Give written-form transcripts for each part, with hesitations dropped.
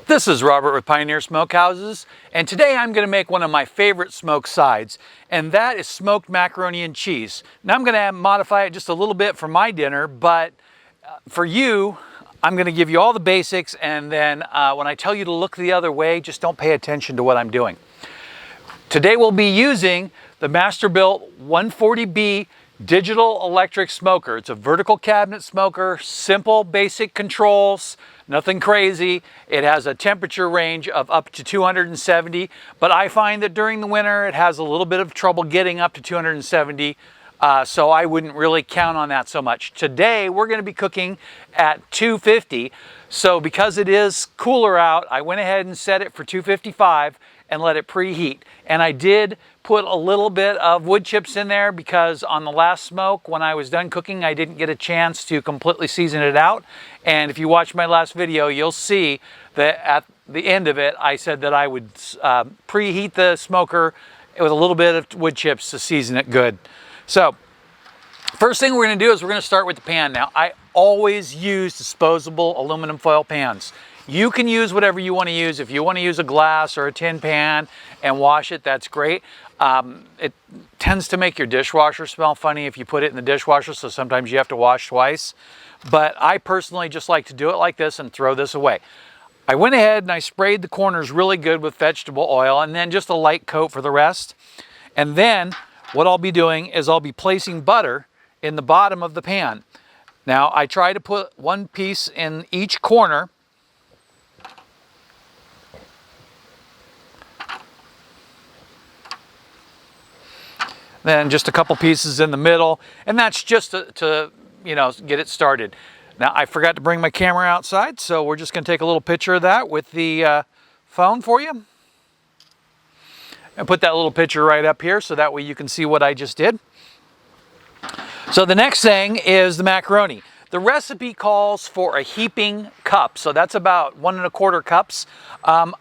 This is Robert with Pioneer Smokehouses, and today I'm going to make one of my favorite smoked sides, and that is smoked macaroni and cheese. Now I'm going to modify it just a little bit for my dinner, but for you, I'm going to give you all the basics, and then when I tell you to look the other way, just don't pay attention to what I'm doing. Today we'll be using the Masterbuilt 140B digital electric smoker. It's a vertical cabinet smoker, simple basic controls, nothing crazy. It has a temperature range of up to 270, but I find that during the winter it has a little bit of trouble getting up to 270, so I wouldn't really count on that so much. Today we're going to be cooking at 250, so because it is cooler out, I went ahead and set it for 255 and let it preheat. And I did put a little bit of wood chips in there because on the last smoke, when I was done cooking, I didn't get a chance to completely season it out. And if you watch my last video, you'll see that at the end of it, I said that I would preheat the smoker with a little bit of wood chips to season it good. So first thing we're gonna do is we're gonna start with the pan. Now, I always use disposable aluminum foil pans. You can use whatever you want to use. If you want to use a glass or a tin pan and wash it, that's great. It tends to make your dishwasher smell funny if you put it in the dishwasher, so sometimes you have to wash twice. But I personally just like to do it like this and throw this away. I went ahead and I sprayed the corners really good with vegetable oil and then just a light coat for the rest. And then what I'll be doing is I'll be placing butter in the bottom of the pan. Now, I try to put one piece in each corner. Then just a couple pieces in the middle, and that's just to get it started. Now, I forgot to bring my camera outside, so we're just going to take a little picture of that with the phone for you. And put that little picture right up here so that way you can see what I just did. So the next thing is the macaroni. The recipe calls for a heaping cup, so that's about 1 1/4 cups.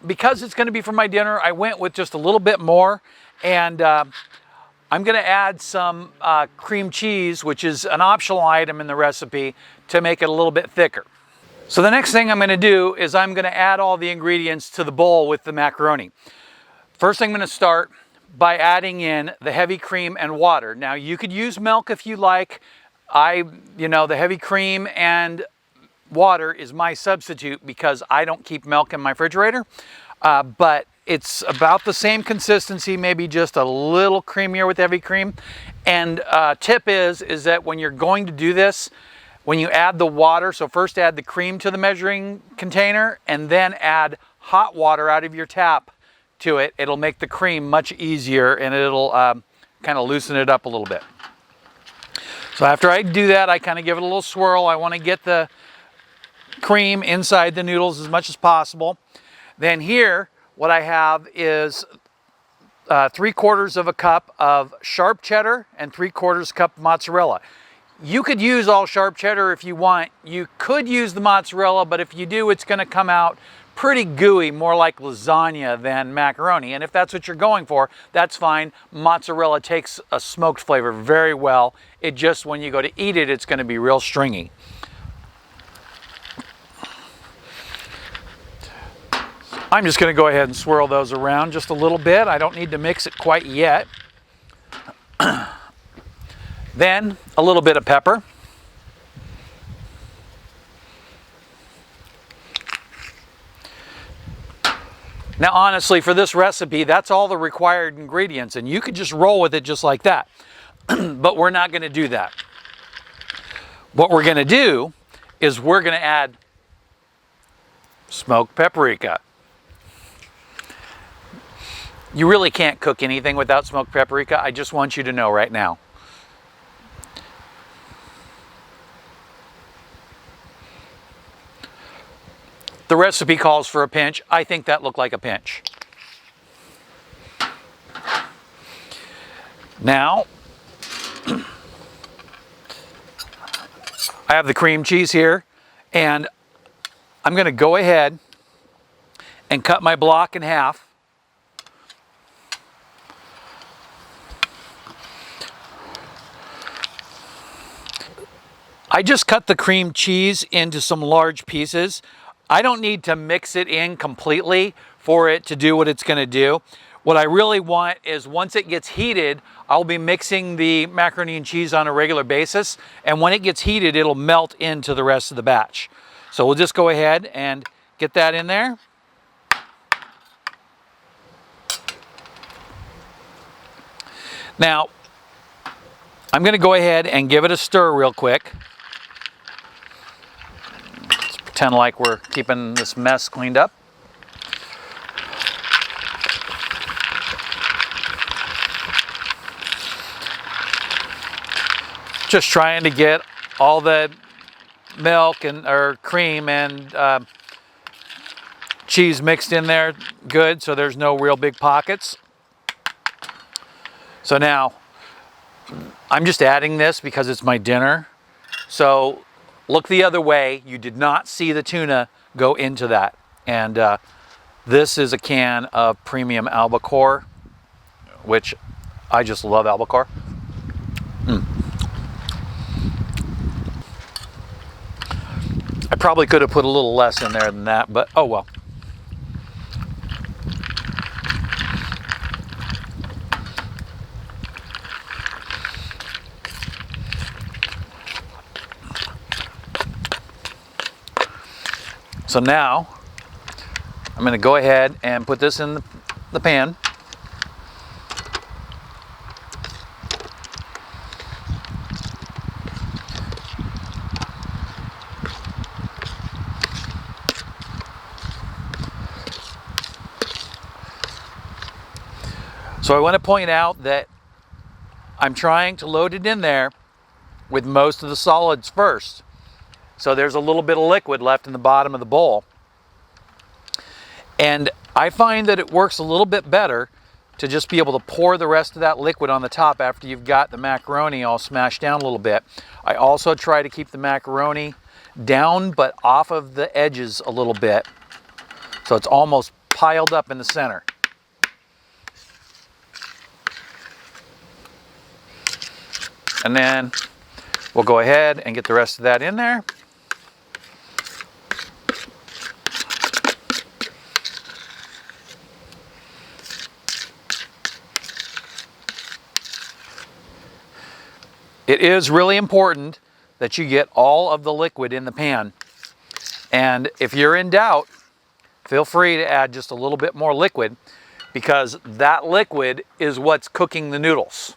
Because it's going to be for my dinner, I went with just a little bit more, and I'm going to add some cream cheese, which is an optional item in the recipe, to make it a little bit thicker. So the next thing I'm going to do is I'm going to add all the ingredients to the bowl with the macaroni. First, I'm going to start by adding in the heavy cream and water. Now, you could use milk if you like. The heavy cream and water is my substitute because I don't keep milk in my refrigerator. But it's about the same consistency, maybe just a little creamier with heavy cream. And tip is that when you're going to do this, when you add the water, so first add the cream to the measuring container and then add hot water out of your tap to it. It'll make the cream much easier and it'll kind of loosen it up a little bit. So after I do that, I kind of give it a little swirl. I want to get the cream inside the noodles as much as possible. Then here, what I have is 3/4 cup of sharp cheddar and 3/4 cup mozzarella. You could use all sharp cheddar if you want. You could use the mozzarella, but if you do, it's going to come out pretty gooey, more like lasagna than macaroni. And if that's what you're going for, that's fine. Mozzarella takes a smoked flavor very well. It just, when you go to eat it, it's going to be real stringy. I'm just going to go ahead and swirl those around just a little bit. I don't need to mix it quite yet. Then a little bit of pepper. Now, honestly, for this recipe, that's all the required ingredients, and you could just roll with it just like that. But we're not going to do that. What we're going to do is we're going to add smoked paprika. You really can't cook anything without smoked paprika. I just want you to know right now. The recipe calls for a pinch. I think that looked like a pinch. Now, I have the cream cheese here, and I'm going to go ahead and cut my block in half. I just cut the cream cheese into some large pieces. I don't need to mix it in completely for it to do what it's going to do. What I really want is once it gets heated, I'll be mixing the macaroni and cheese on a regular basis. And when it gets heated, it'll melt into the rest of the batch. So we'll just go ahead and get that in there. Now, I'm going to go ahead and give it a stir real quick. Let's pretend like we're keeping this mess cleaned up. Just trying to get all the milk or cream and cheese mixed in there good, so there's no real big pockets. So now I'm just adding this because it's my dinner. So look the other way. You did not see the tuna go into that. And this is a can of premium albacore, which I just love albacore. I probably could have put a little less in there than that, but oh well. So now I'm going to go ahead and put this in the pan. So I want to point out that I'm trying to load it in there with most of the solids first. So there's a little bit of liquid left in the bottom of the bowl. And I find that it works a little bit better to just be able to pour the rest of that liquid on the top after you've got the macaroni all smashed down a little bit. I also try to keep the macaroni down but off of the edges a little bit, so it's almost piled up in the center. And then we'll go ahead and get the rest of that in there. It is really important that you get all of the liquid in the pan. And if you're in doubt, feel free to add just a little bit more liquid, because that liquid is what's cooking the noodles.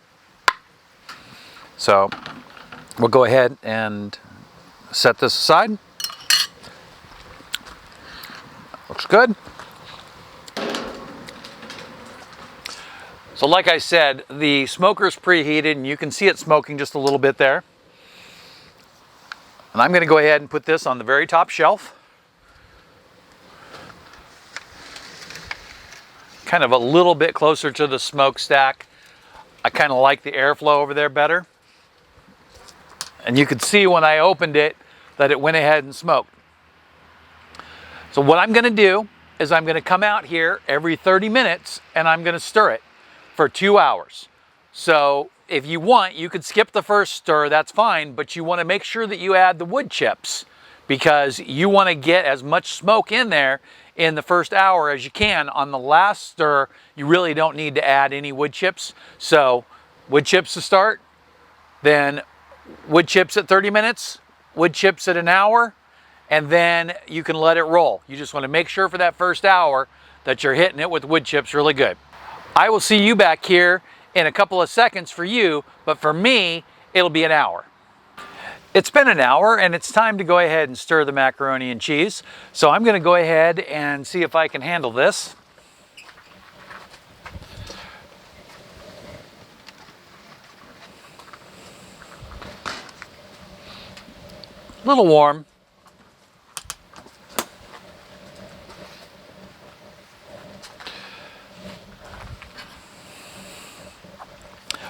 So we'll go ahead and set this aside. Looks good. So like I said, the smoker's preheated and you can see it smoking just a little bit there. And I'm going to go ahead and put this on the very top shelf. Kind of a little bit closer to the smokestack. I kind of like the airflow over there better. And you could see when I opened it that it went ahead and smoked. So what I'm going to do is I'm going to come out here every 30 minutes and I'm going to stir it for 2 hours. So if you want, you could skip the first stir, that's fine, but you want to make sure that you add the wood chips, because you want to get as much smoke in there in the first hour as you can. On the last stir, you really don't need to add any wood chips. So wood chips to start, then wood chips at 30 minutes, wood chips at an hour, and then you can let it roll. You just want to make sure for that first hour that you're hitting it with wood chips really good. I will see you back here in a couple of seconds for you, but for me, it'll be an hour. It's been an hour and it's time to go ahead and stir the macaroni and cheese. So I'm going to go ahead and see if I can handle this. A little warm.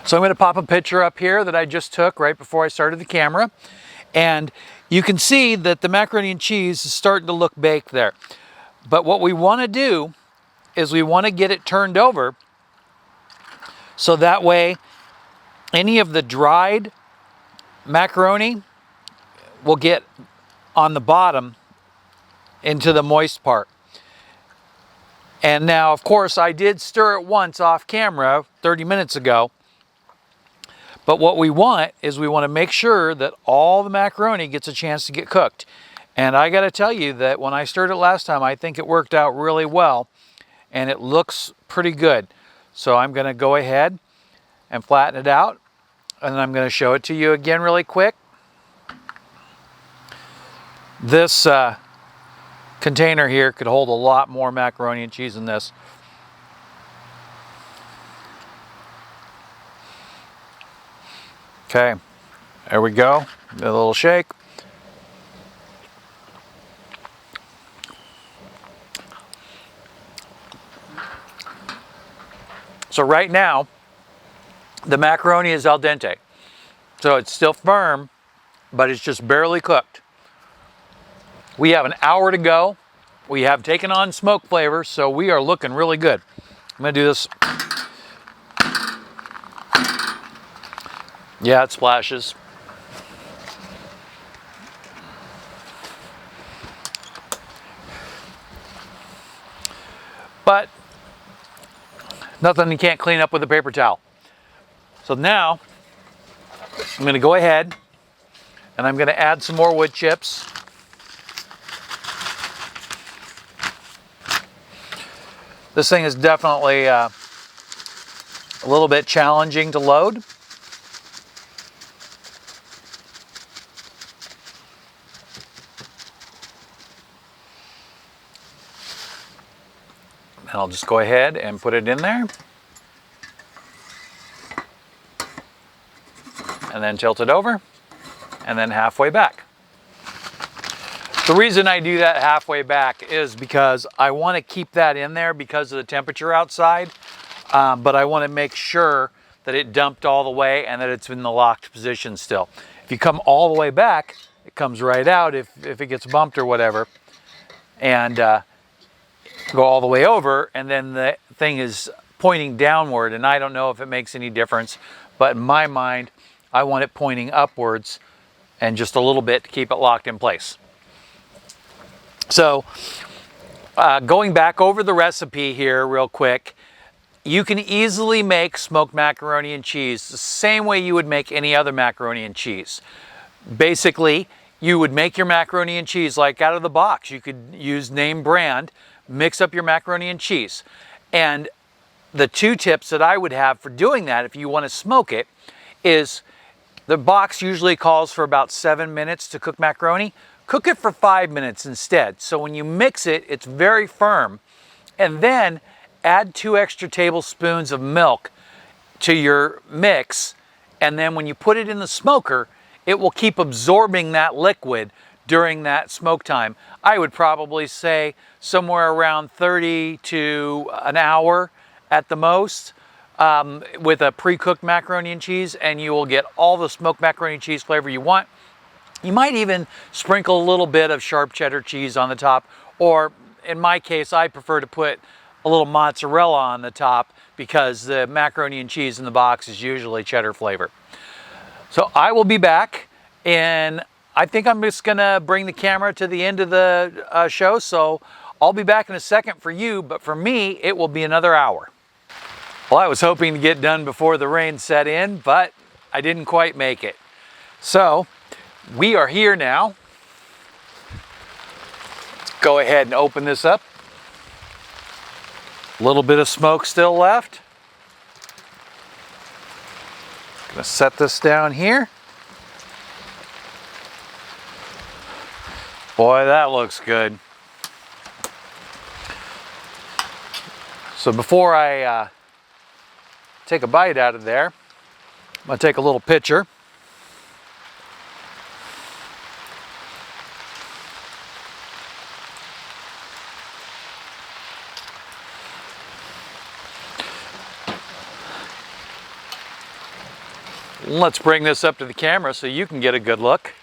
So I'm going to pop a picture up here that I just took right before I started the camera. And you can see that the macaroni and cheese is starting to look baked there. But what we want to do is we want to get it turned over so that way any of the dried macaroni will get on the bottom into the moist part. And now, of course, I did stir it once off camera 30 minutes ago. But what we want is we want to make sure that all the macaroni gets a chance to get cooked. And I got to tell you that when I stirred it last time, I think it worked out really well. And it looks pretty good. So I'm going to go ahead and flatten it out. And then I'm going to show it to you again really quick. This container here could hold a lot more macaroni and cheese than this. Okay, there we go. A little shake. So right now, the macaroni is al dente. So it's still firm, but it's just barely cooked. We have an hour to go. We have taken on smoke flavor, so we are looking really good. I'm gonna do this. Yeah, it splashes. But nothing you can't clean up with a paper towel. So now I'm going to go ahead and I'm going to add some more wood chips. This thing is definitely a little bit challenging to load. And I'll just go ahead and put it in there. And then tilt it over. And then halfway back. The reason I do that halfway back is because I want to keep that in there because of the temperature outside. But I want to make sure that it dumped all the way and that it's in the locked position still. If you come all the way back, it comes right out if it gets bumped or whatever. And go all the way over, and then the thing is pointing downward, and I don't know if it makes any difference, but in my mind, I want it pointing upwards and just a little bit to keep it locked in place. So, going back over the recipe here real quick, you can easily make smoked macaroni and cheese the same way you would make any other macaroni and cheese. Basically, you would make your macaroni and cheese like out of the box. You could use name brand, mix up your macaroni and cheese. And the two tips that I would have for doing that if you want to smoke it is the box usually calls for about 7 minutes to cook macaroni. Cook it for 5 minutes instead. So when you mix it, it's very firm. And then add 2 extra tablespoons of milk to your mix. And then when you put it in the smoker, it will keep absorbing that liquid during that smoke time. I would probably say somewhere around 30 to an hour at the most with a pre-cooked macaroni and cheese, and you will get all the smoked macaroni and cheese flavor you want. You might even sprinkle a little bit of sharp cheddar cheese on the top, or in my case, I prefer to put a little mozzarella on the top because the macaroni and cheese in the box is usually cheddar flavor. So I will be back, and I think I'm just gonna bring the camera to the end of the show, so I'll be back in a second for you, but for me, it will be another hour. Well, I was hoping to get done before the rain set in, but I didn't quite make it. So, we are here now. Let's go ahead and open this up. A little bit of smoke still left. Gonna set this down here. Boy, that looks good. So before I take a bite out of there, I'm gonna take a little picture. Let's bring this up to the camera so you can get a good look.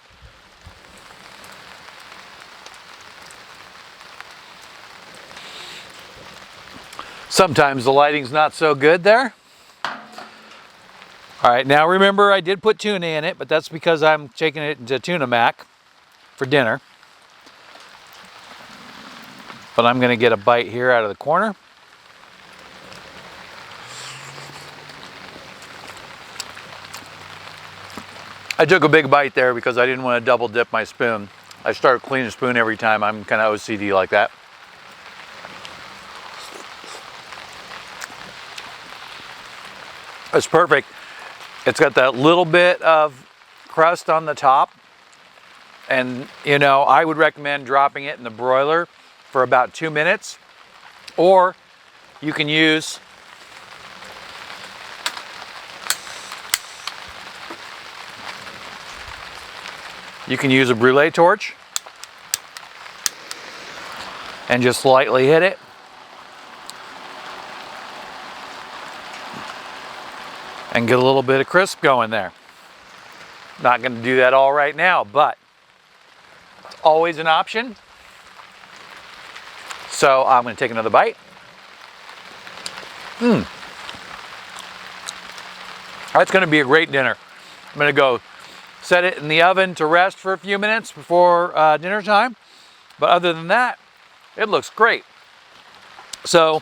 Sometimes the lighting's not so good there. All right, now remember I did put tuna in it, but that's because I'm taking it to Tuna Mac for dinner. But I'm gonna get a bite here out of the corner. I took a big bite there because I didn't want to double dip my spoon. I start cleaning the spoon every time. I'm kind of OCD like that. It's perfect. It's got that little bit of crust on the top. And, you know, I would recommend dropping it in the broiler for about 2 minutes. Or you can use a brulee torch and just lightly hit it. And get a little bit of crisp going there. Not going to do that all right now, but it's always an option. So I'm going to take another bite. That's going to be a great dinner. I'm going to go set it in the oven to rest for a few minutes before dinner time. But other than that, it looks great. So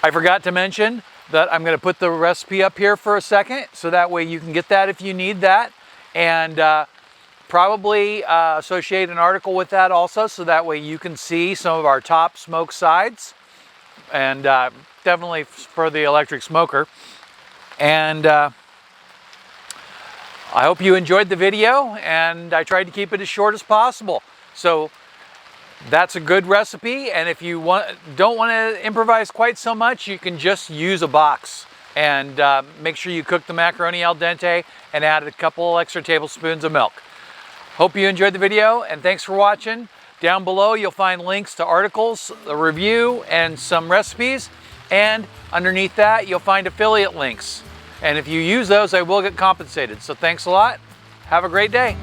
I forgot to mention that I'm going to put the recipe up here for a second, so that way you can get that if you need that, and probably associate an article with that also, so that way you can see some of our top smoke sides, and definitely for the electric smoker. And I hope you enjoyed the video, and I tried to keep it as short as possible. So that's a good recipe, and if you don't want to improvise quite so much, you can just use a box and make sure you cook the macaroni al dente and add a couple extra tablespoons of milk. Hope you enjoyed the video, and thanks for watching. Down below you'll find links to articles, a review, and some recipes, and underneath that you'll find affiliate links. And if you use those, I will get compensated. So thanks a lot. Have a great day.